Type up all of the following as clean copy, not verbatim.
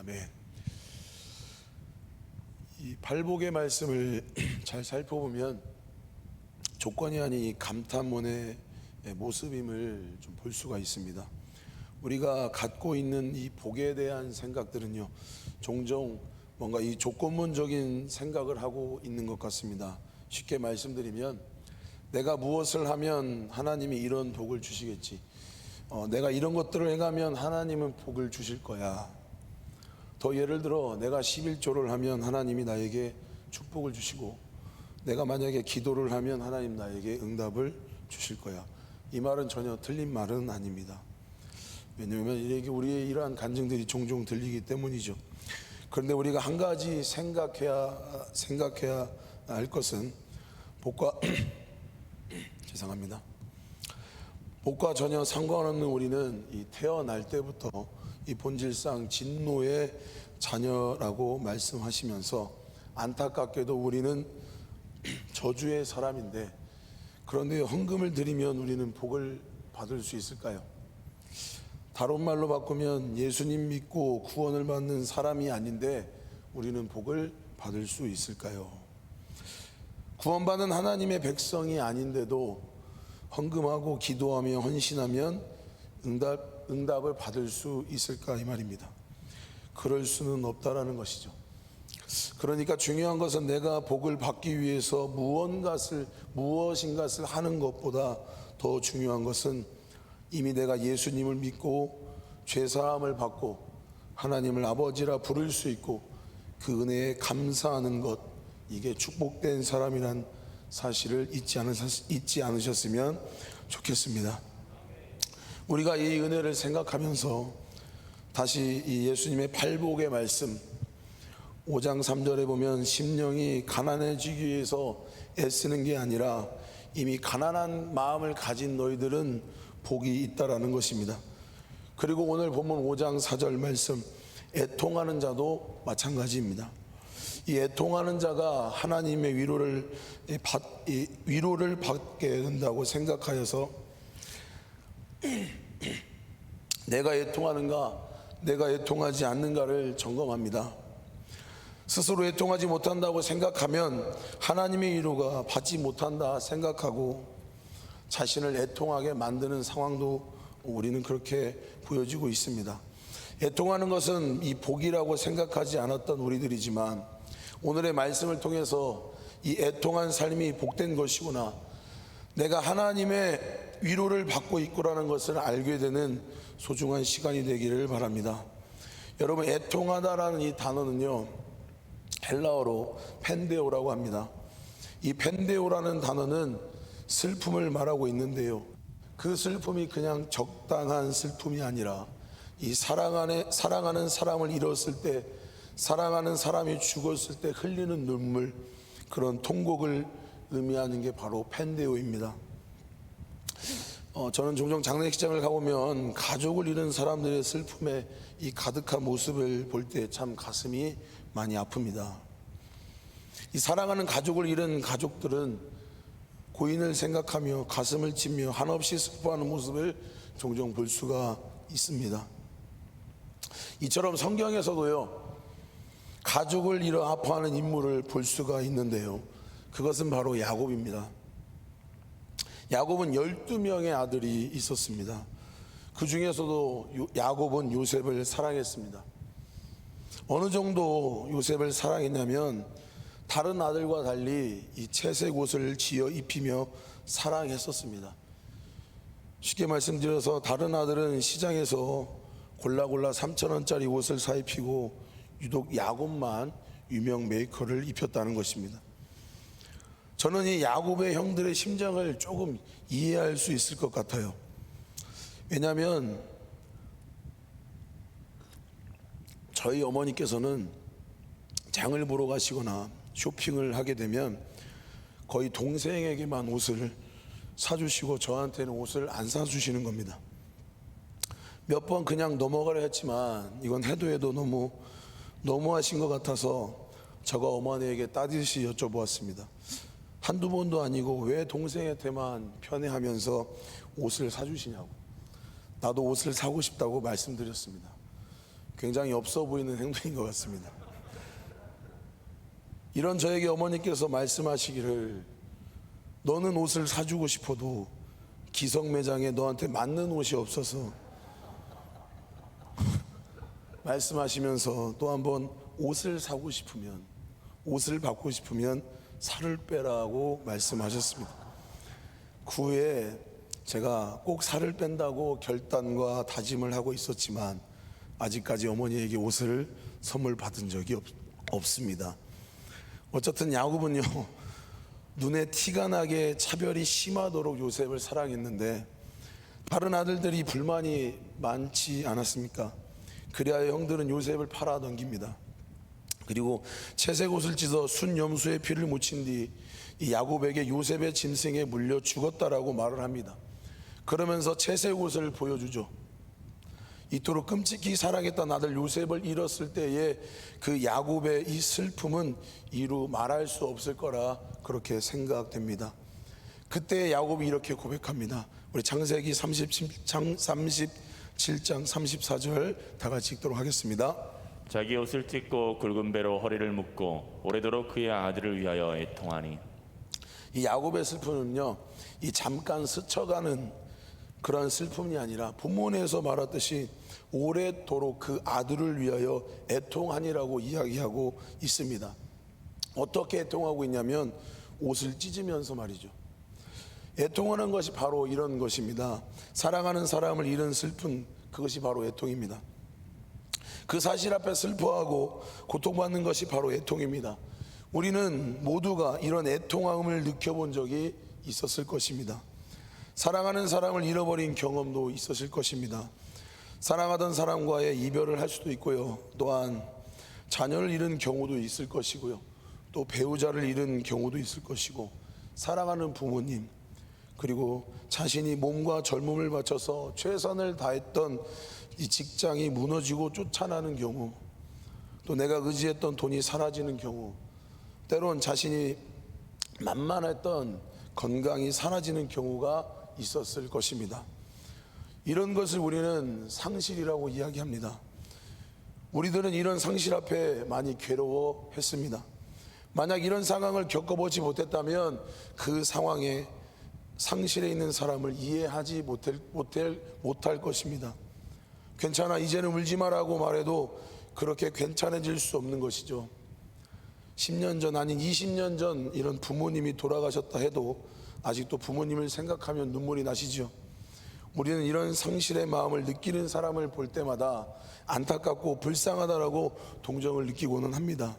아멘. 이 발복의 말씀을 잘 살펴보면 조건이 아닌 이 감탄문의 모습임을 좀 볼 수가 있습니다. 우리가 갖고 있는 이 복에 대한 생각들은요, 종종 뭔가 이 조건문적인 생각을 하고 있는 것 같습니다. 쉽게 말씀드리면, 내가 무엇을 하면 하나님이 이런 복을 주시겠지, 내가 이런 것들을 행하면 하나님은 복을 주실 거야. 더 예를 들어, 내가 11조를 하면 하나님이 나에게 축복을 주시고, 내가 만약에 기도를 하면 하나님 나에게 응답을 주실 거야. 이 말은 전혀 틀린 말은 아닙니다. 왜냐하면 이렇게 우리의 이러한 간증들이 종종 들리기 때문이죠. 그런데 우리가 한 가지 생각해야 할 것은, 복과 죄송합니다. 복과 전혀 상관없는 우리는 이 태어날 때부터 이 본질상 진노의 자녀라고 말씀하시면서, 안타깝게도 우리는 저주의 사람인데, 그런데 헌금을 드리면 우리는 복을 받을 수 있을까요? 다른 말로 바꾸면 예수님 믿고 구원을 받는 사람이 아닌데 우리는 복을 받을 수 있을까요? 구원받은 하나님의 백성이 아닌데도 헌금하고 기도하며 헌신하면 응답을 받을 수 있을까, 이 말입니다. 그럴 수는 없다라는 것이죠. 그러니까 중요한 것은 내가 복을 받기 위해서 무엇인가를 하는 것보다 더 중요한 것은, 이미 내가 예수님을 믿고 죄사함을 받고 하나님을 아버지라 부를 수 있고 그 은혜에 감사하는 것, 이게 축복된 사람이란 사실을 잊지 않으셨으면 좋겠습니다. 우리가 이 은혜를 생각하면서 다시 이 예수님의 팔복의 말씀 5장 3절에 보면, 심령이 가난해지기 위해서 애쓰는 게 아니라 이미 가난한 마음을 가진 너희들은 복이 있다라는 것입니다. 그리고 오늘 본문 5장 4절 말씀, 애통하는 자도 마찬가지입니다. 이 애통하는 자가 하나님의 위로를 받게 된다고 생각하여서 내가 애통하는가, 내가 애통하지 않는가를 점검합니다. 스스로 애통하지 못한다고 생각하면 하나님의 위로가 받지 못한다 생각하고 자신을 애통하게 만드는 상황도 우리는 그렇게 보여지고 있습니다. 애통하는 것은 이 복이라고 생각하지 않았던 우리들이지만, 오늘의 말씀을 통해서 이 애통한 삶이 복된 것이구나, 내가 하나님의 위로를 받고 있구라는 것을 알게 되는 소중한 시간이 되기를 바랍니다. 여러분, 애통하다라는 이 단어는요, 헬라어로 펜데오라고 합니다. 이 펜데오라는 단어는 슬픔을 말하고 있는데요, 그 슬픔이 그냥 적당한 슬픔이 아니라 이 사랑하는 사람을 잃었을 때, 사랑하는 사람이 죽었을 때 흘리는 눈물, 그런 통곡을 의미하는 게 바로 펜데오입니다. 저는 종종 장례식장을 가보면 가족을 잃은 사람들의 슬픔에 이 가득한 모습을 볼 때 참 가슴이 많이 아픕니다. 이 사랑하는 가족을 잃은 가족들은 고인을 생각하며 가슴을 치며 한없이 슬퍼하는 모습을 종종 볼 수가 있습니다. 이처럼 성경에서도요, 가족을 잃어 아파하는 인물을 볼 수가 있는데요, 그것은 바로 야곱입니다. 야곱은 12명의 아들이 있었습니다. 그 중에서도 야곱은 요셉을 사랑했습니다. 어느 정도 요셉을 사랑했냐면, 다른 아들과 달리 이 채색 옷을 지어 입히며 사랑했었습니다. 쉽게 말씀드려서, 다른 아들은 시장에서 골라골라 3,000원짜리 옷을 사 입히고 유독 야곱만 유명 메이커를 입혔다는 것입니다. 저는 이 야곱의 형들의 심정을 조금 이해할 수 있을 것 같아요. 왜냐하면 저희 어머니께서는 장을 보러 가시거나 쇼핑을 하게 되면 거의 동생에게만 옷을 사주시고 저한테는 옷을 안 사주시는 겁니다. 몇 번 그냥 넘어가려 했지만 이건 해도 너무하신 것 같아서 제가 어머니에게 따뜻이 여쭤보았습니다. 한두 번도 아니고 왜 동생한테만 편애하면서 옷을 사주시냐고, 나도 옷을 사고 싶다고 말씀드렸습니다. 굉장히 없어 보이는 행동인 것 같습니다. 이런 저에게 어머니께서 말씀하시기를, 너는 옷을 사주고 싶어도 기성 매장에 너한테 맞는 옷이 없어서 말씀하시면서 또 한번 옷을 사고 싶으면, 옷을 받고 싶으면 살을 빼라고 말씀하셨습니다. 그 후에 제가 꼭 살을 뺀다고 결단과 다짐을 하고 있었지만 아직까지 어머니에게 옷을 선물 받은 적이 없습니다. 어쨌든 야곱은요, 눈에 티가 나게 차별이 심하도록 요셉을 사랑했는데 다른 아들들이 불만이 많지 않았습니까? 그리하여 형들은 요셉을 팔아 넘깁니다. 그리고 채색 옷을 찢어 순염소의 피를 묻힌 뒤 이 야곱에게 요셉의 짐승에 물려 죽었다라고 말을 합니다. 그러면서 채색 옷을 보여주죠. 이토록 끔찍히 사랑했던 아들 요셉을 잃었을 때의 그 야곱의 이 슬픔은 이루 말할 수 없을 거라 그렇게 생각됩니다. 그때 야곱이 이렇게 고백합니다. 우리 창세기 37장 34절 다 같이 읽도록 하겠습니다. 자기 옷을 찢고 굵은 배로 허리를 묶고 오래도록 그의 아들을 위하여 애통하니. 이 야곱의 슬픔은요, 이 잠깐 스쳐가는 그런 슬픔이 아니라 본문에서 말했듯이 오래도록 그 아들을 위하여 애통하니라고 이야기하고 있습니다. 어떻게 애통하고 있냐면 옷을 찢으면서 말이죠. 애통하는 것이 바로 이런 것입니다. 사랑하는 사람을 잃은 슬픔, 그것이 바로 애통입니다. 그 사실 앞에 슬퍼하고 고통받는 것이 바로 애통입니다. 우리는 모두가 이런 애통함을 느껴본 적이 있었을 것입니다. 사랑하는 사람을 잃어버린 경험도 있었을 것입니다. 사랑하던 사람과의 이별을 할 수도 있고요, 또한 자녀를 잃은 경우도 있을 것이고요, 또 배우자를 잃은 경우도 있을 것이고, 사랑하는 부모님, 그리고 자신이 몸과 젊음을 바쳐서 최선을 다했던 이 직장이 무너지고 쫓아나는 경우, 또 내가 의지했던 돈이 사라지는 경우, 때론 자신이 만만했던 건강이 사라지는 경우가 있었을 것입니다. 이런 것을 우리는 상실이라고 이야기합니다. 우리들은 이런 상실 앞에 많이 괴로워했습니다. 만약 이런 상황을 겪어보지 못했다면 그 상황에 상실해 있는 사람을 이해하지 못할 것입니다. 괜찮아, 이제는 울지 마라고 말해도 그렇게 괜찮아질 수 없는 것이죠. 10년 전 아닌 20년 전 이런 부모님이 돌아가셨다 해도 아직도 부모님을 생각하면 눈물이 나시죠. 우리는 이런 상실의 마음을 느끼는 사람을 볼 때마다 안타깝고 불쌍하다라고 동정을 느끼고는 합니다.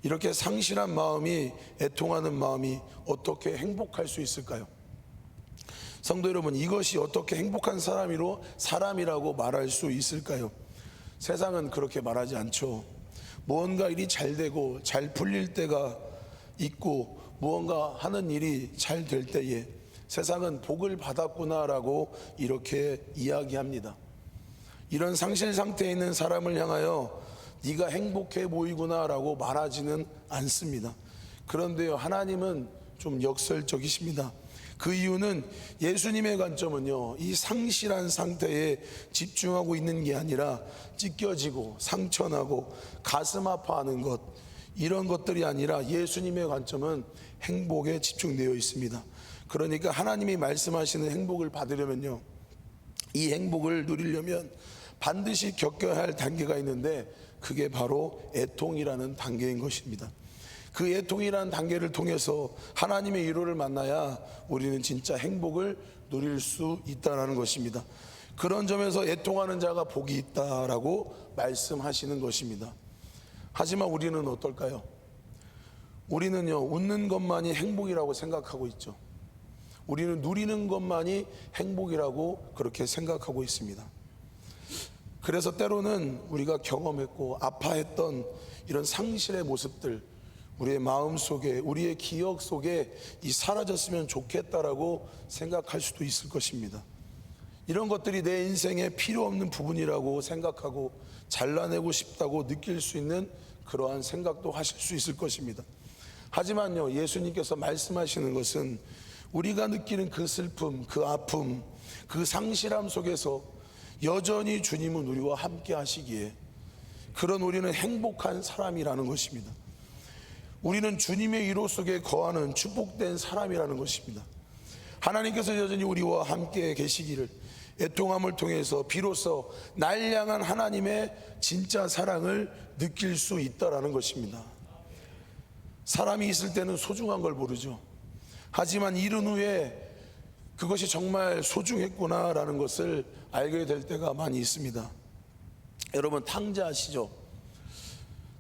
이렇게 상실한 마음이, 애통하는 마음이 어떻게 행복할 수 있을까요? 성도 여러분, 이것이 어떻게 행복한 사람이라고 말할 수 있을까요? 세상은 그렇게 말하지 않죠. 무언가 일이 잘 되고 잘 풀릴 때가 있고 무언가 하는 일이 잘 될 때에 세상은 복을 받았구나라고 이렇게 이야기합니다. 이런 상실 상태에 있는 사람을 향하여 네가 행복해 보이구나라고 말하지는 않습니다. 그런데요, 하나님은 좀 역설적이십니다. 그 이유는 예수님의 관점은요, 이 상실한 상태에 집중하고 있는 게 아니라 찢겨지고 상처나고 가슴 아파하는 것, 이런 것들이 아니라 예수님의 관점은 행복에 집중되어 있습니다. 그러니까 하나님이 말씀하시는 행복을 받으려면요, 이 행복을 누리려면 반드시 겪어야 할 단계가 있는데 그게 바로 애통이라는 단계인 것입니다. 그 애통이라는 단계를 통해서 하나님의 위로를 만나야 우리는 진짜 행복을 누릴 수 있다는 것입니다. 그런 점에서 애통하는 자가 복이 있다라고 말씀하시는 것입니다. 하지만 우리는 어떨까요? 우리는요, 웃는 것만이 행복이라고 생각하고 있죠. 우리는 누리는 것만이 행복이라고 그렇게 생각하고 있습니다. 그래서 때로는 우리가 경험했고 아파했던 이런 상실의 모습들, 우리의 마음 속에, 우리의 기억 속에 이 사라졌으면 좋겠다라고 생각할 수도 있을 것입니다. 이런 것들이 내 인생에 필요 없는 부분이라고 생각하고 잘라내고 싶다고 느낄 수 있는 그러한 생각도 하실 수 있을 것입니다. 하지만요, 예수님께서 말씀하시는 것은 우리가 느끼는 그 슬픔, 그 아픔, 그 상실함 속에서 여전히 주님은 우리와 함께 하시기에 그런 우리는 행복한 사람이라는 것입니다. 우리는 주님의 위로 속에 거하는 축복된 사람이라는 것입니다. 하나님께서 여전히 우리와 함께 계시기를 애통함을 통해서 비로소 날 향한 하나님의 진짜 사랑을 느낄 수 있다라는 것입니다. 사람이 있을 때는 소중한 걸 모르죠. 하지만 이른 후에 그것이 정말 소중했구나라는 것을 알게 될 때가 많이 있습니다. 여러분, 탕자 아시죠?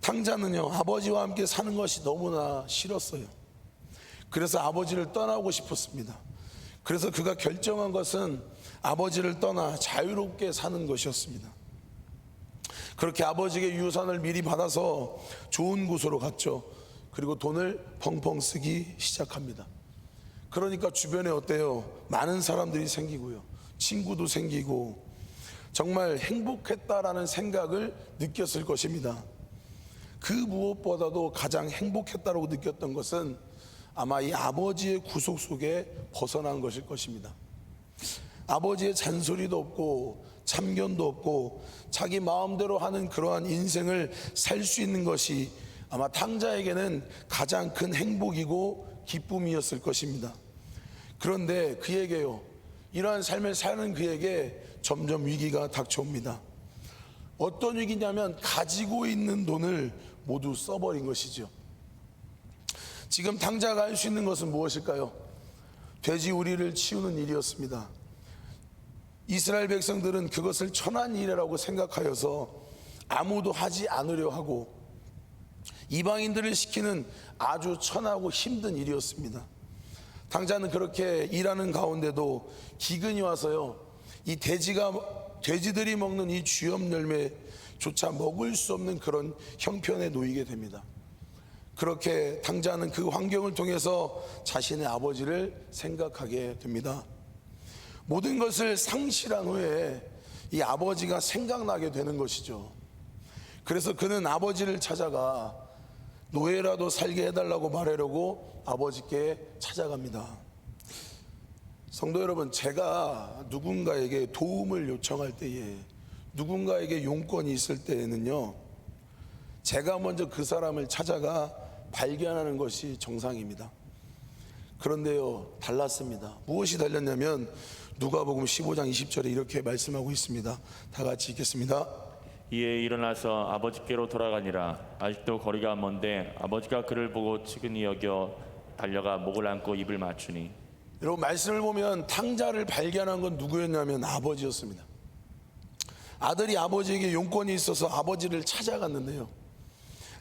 탕자는요, 아버지와 함께 사는 것이 너무나 싫었어요. 그래서 아버지를 떠나고 싶었습니다. 그래서 그가 결정한 것은 아버지를 떠나 자유롭게 사는 것이었습니다. 그렇게 아버지에게 유산을 미리 받아서 좋은 곳으로 갔죠. 그리고 돈을 펑펑 쓰기 시작합니다. 그러니까 주변에 어때요? 많은 사람들이 생기고요, 친구도 생기고 정말 행복했다라는 생각을 느꼈을 것입니다. 그 무엇보다도 가장 행복했다고 느꼈던 것은 아마 이 아버지의 구속 속에 벗어난 것일 것입니다. 아버지의 잔소리도 없고 참견도 없고 자기 마음대로 하는 그러한 인생을 살 수 있는 것이 아마 탕자에게는 가장 큰 행복이고 기쁨이었을 것입니다. 그런데 그에게요, 이러한 삶을 사는 그에게 점점 위기가 닥쳐옵니다. 어떤 위기냐면 가지고 있는 돈을 모두 써버린 것이죠. 지금 탕자가 할 수 있는 것은 무엇일까요? 돼지 우리를 치우는 일이었습니다. 이스라엘 백성들은 그것을 천한 일이라고 생각하여서 아무도 하지 않으려 하고 이방인들을 시키는 아주 천하고 힘든 일이었습니다. 탕자는 그렇게 일하는 가운데도 기근이 와서요, 이 돼지들이 먹는 이 쥐염 열매조차 먹을 수 없는 그런 형편에 놓이게 됩니다. 그렇게 탕자는 그 환경을 통해서 자신의 아버지를 생각하게 됩니다. 모든 것을 상실한 후에 이 아버지가 생각나게 되는 것이죠. 그래서 그는 아버지를 찾아가 노예라도 살게 해달라고 말하려고 아버지께 찾아갑니다. 성도 여러분, 제가 누군가에게 도움을 요청할 때에, 누군가에게 용건이 있을 때에는요, 제가 먼저 그 사람을 찾아가 발견하는 것이 정상입니다. 그런데요, 달랐습니다. 무엇이 달렸냐면 누가복음 15장 20절에 이렇게 말씀하고 있습니다. 다 같이 읽겠습니다. 이에 일어나서 아버지께로 돌아가니라. 아직도 거리가 먼데 아버지가 그를 보고 측은히 여겨 달려가 목을 안고 입을 맞추니. 여러분, 말씀을 보면 탕자를 발견한 건 누구였냐면 아버지였습니다. 아들이 아버지에게 용건이 있어서 아버지를 찾아갔는데요,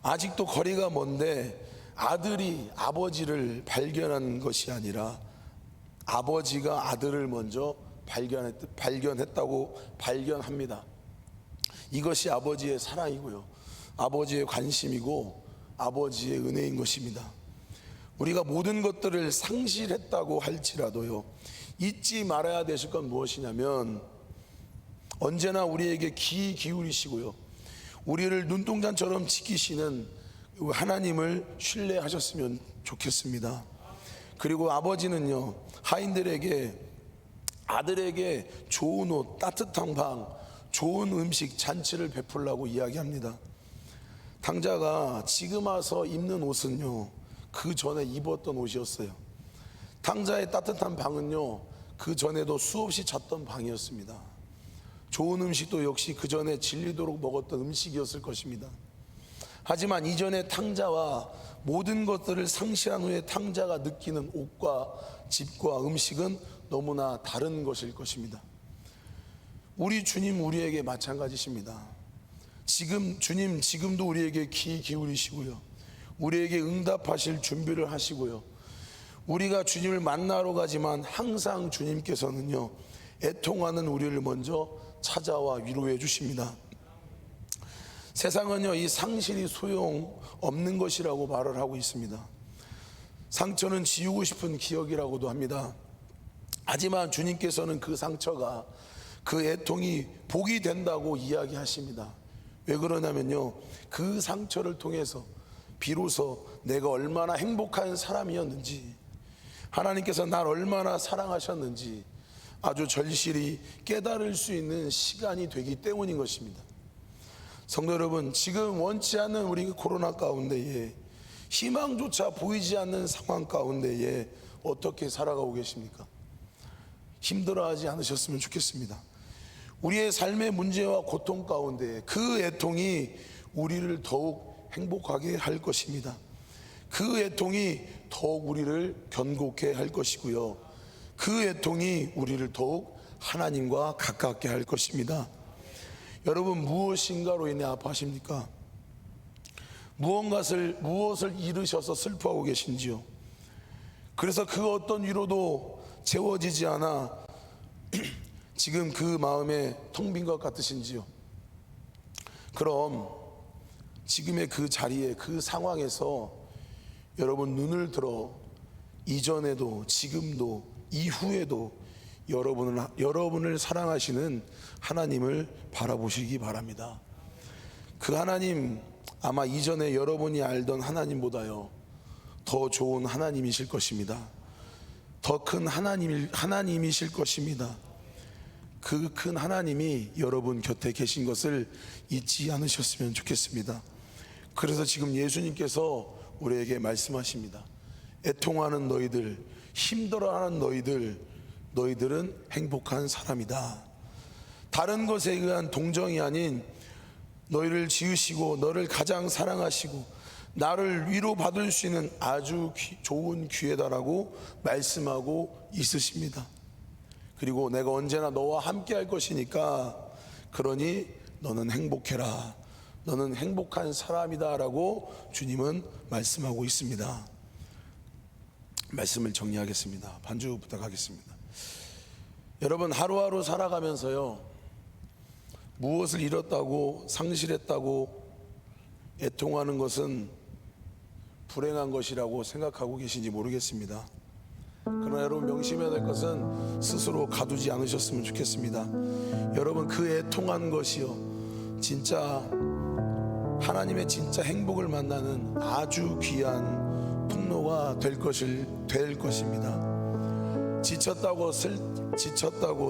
아직도 거리가 먼데 아들이 아버지를 발견한 것이 아니라 아버지가 아들을 먼저 발견합니다. 이것이 아버지의 사랑이고요, 아버지의 관심이고 아버지의 은혜인 것입니다. 우리가 모든 것들을 상실했다고 할지라도요, 잊지 말아야 되실 건 무엇이냐면 언제나 우리에게 귀 기울이시고요, 우리를 눈동자처럼 지키시는 하나님을 신뢰하셨으면 좋겠습니다. 그리고 아버지는요, 하인들에게, 아들에게 좋은 옷, 따뜻한 방, 좋은 음식, 잔치를 베풀라고 이야기합니다. 탕자가 지금 와서 입는 옷은요, 그 전에 입었던 옷이었어요. 탕자의 따뜻한 방은요, 그 전에도 수없이 잤던 방이었습니다. 좋은 음식도 역시 그 전에 질리도록 먹었던 음식이었을 것입니다. 하지만 이전의 탕자와 모든 것들을 상실한 후에 탕자가 느끼는 옷과 집과 음식은 너무나 다른 것일 것입니다. 우리 주님 우리에게 마찬가지십니다. 주님 지금도 우리에게 귀 기울이시고요, 우리에게 응답하실 준비를 하시고요, 우리가 주님을 만나러 가지만 항상 주님께서는요, 애통하는 우리를 먼저 찾아와 위로해 주십니다. 세상은요, 이 상실이 소용없는 것이라고 말을 하고 있습니다. 상처는 지우고 싶은 기억이라고도 합니다. 하지만 주님께서는 그 상처가, 그 애통이 복이 된다고 이야기하십니다. 왜 그러냐면요, 그 상처를 통해서 비로소 내가 얼마나 행복한 사람이었는지, 하나님께서 날 얼마나 사랑하셨는지 아주 절실히 깨달을 수 있는 시간이 되기 때문인 것입니다. 성도 여러분, 지금 원치 않는 우리 코로나 가운데에 희망조차 보이지 않는 상황 가운데에 어떻게 살아가고 계십니까? 힘들어하지 않으셨으면 좋겠습니다. 우리의 삶의 문제와 고통 가운데 그 애통이 우리를 더욱 행복하게 할 것입니다. 그 애통이 더욱 우리를 견고케 할 것이고요, 그 애통이 우리를 더욱 하나님과 가깝게 할 것입니다. 여러분, 무엇인가로 인해 아파하십니까? 무엇을 잃으셔서 슬퍼하고 계신지요? 그래서 그 어떤 위로도 채워지지 않아 지금 그 마음에 텅 빈 것 같으신지요? 그럼 지금의 그 자리에, 그 상황에서 여러분 눈을 들어 이전에도 지금도 이후에도 여러분을 사랑하시는 하나님을 바라보시기 바랍니다. 그 하나님, 아마 이전에 여러분이 알던 하나님보다요 더 좋은 하나님이실 것입니다. 더 큰 하나님이실 것입니다. 그 큰 하나님이 여러분 곁에 계신 것을 잊지 않으셨으면 좋겠습니다. 그래서 지금 예수님께서 우리에게 말씀하십니다. 애통하는 너희들, 힘들어하는 너희들은 행복한 사람이다. 다른 것에 의한 동정이 아닌 너희를 지으시고 너를 가장 사랑하시고 나를 위로받을 수 있는 아주 좋은 기회다라고 말씀하고 있으십니다. 그리고 내가 언제나 너와 함께 할 것이니까 그러니 너는 행복해라, 너는 행복한 사람이다 라고 주님은 말씀하고 있습니다. 말씀을 정리하겠습니다. 반주 부탁하겠습니다. 여러분, 하루하루 살아가면서요 무엇을 잃었다고 상실했다고 애통하는 것은 불행한 것이라고 생각하고 계신지 모르겠습니다. 그러나 여러분, 명심해야 될 것은 스스로 가두지 않으셨으면 좋겠습니다. 여러분, 그 애통한 것이요 진짜 하나님의 진짜 행복을 만나는 아주 귀한 통로가 될 것입니다. 지쳤다고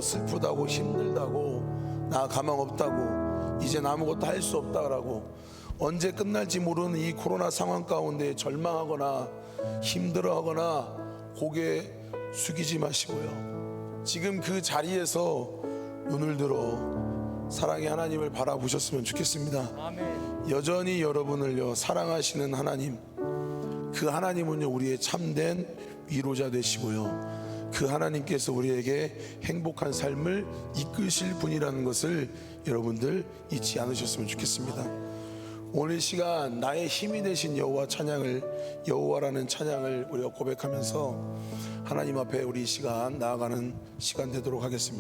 슬프다고 힘들다고 나 가망 없다고 이젠 아무것도 할 수 없다라고 언제 끝날지 모르는 이 코로나 상황 가운데 절망하거나 힘들어하거나 고개 숙이지 마시고요, 지금 그 자리에서 눈을 들어 사랑의 하나님을 바라보셨으면 좋겠습니다. 아멘. 여전히 여러분을요 사랑하시는 하나님, 그 하나님은요 우리의 참된 위로자 되시고요, 그 하나님께서 우리에게 행복한 삶을 이끄실 분이라는 것을 여러분들 잊지 않으셨으면 좋겠습니다. 오늘 시간 나의 힘이 되신 여호와라는 찬양을 우리가 고백하면서 하나님 앞에 우리 시간 나아가는 시간 되도록 하겠습니다.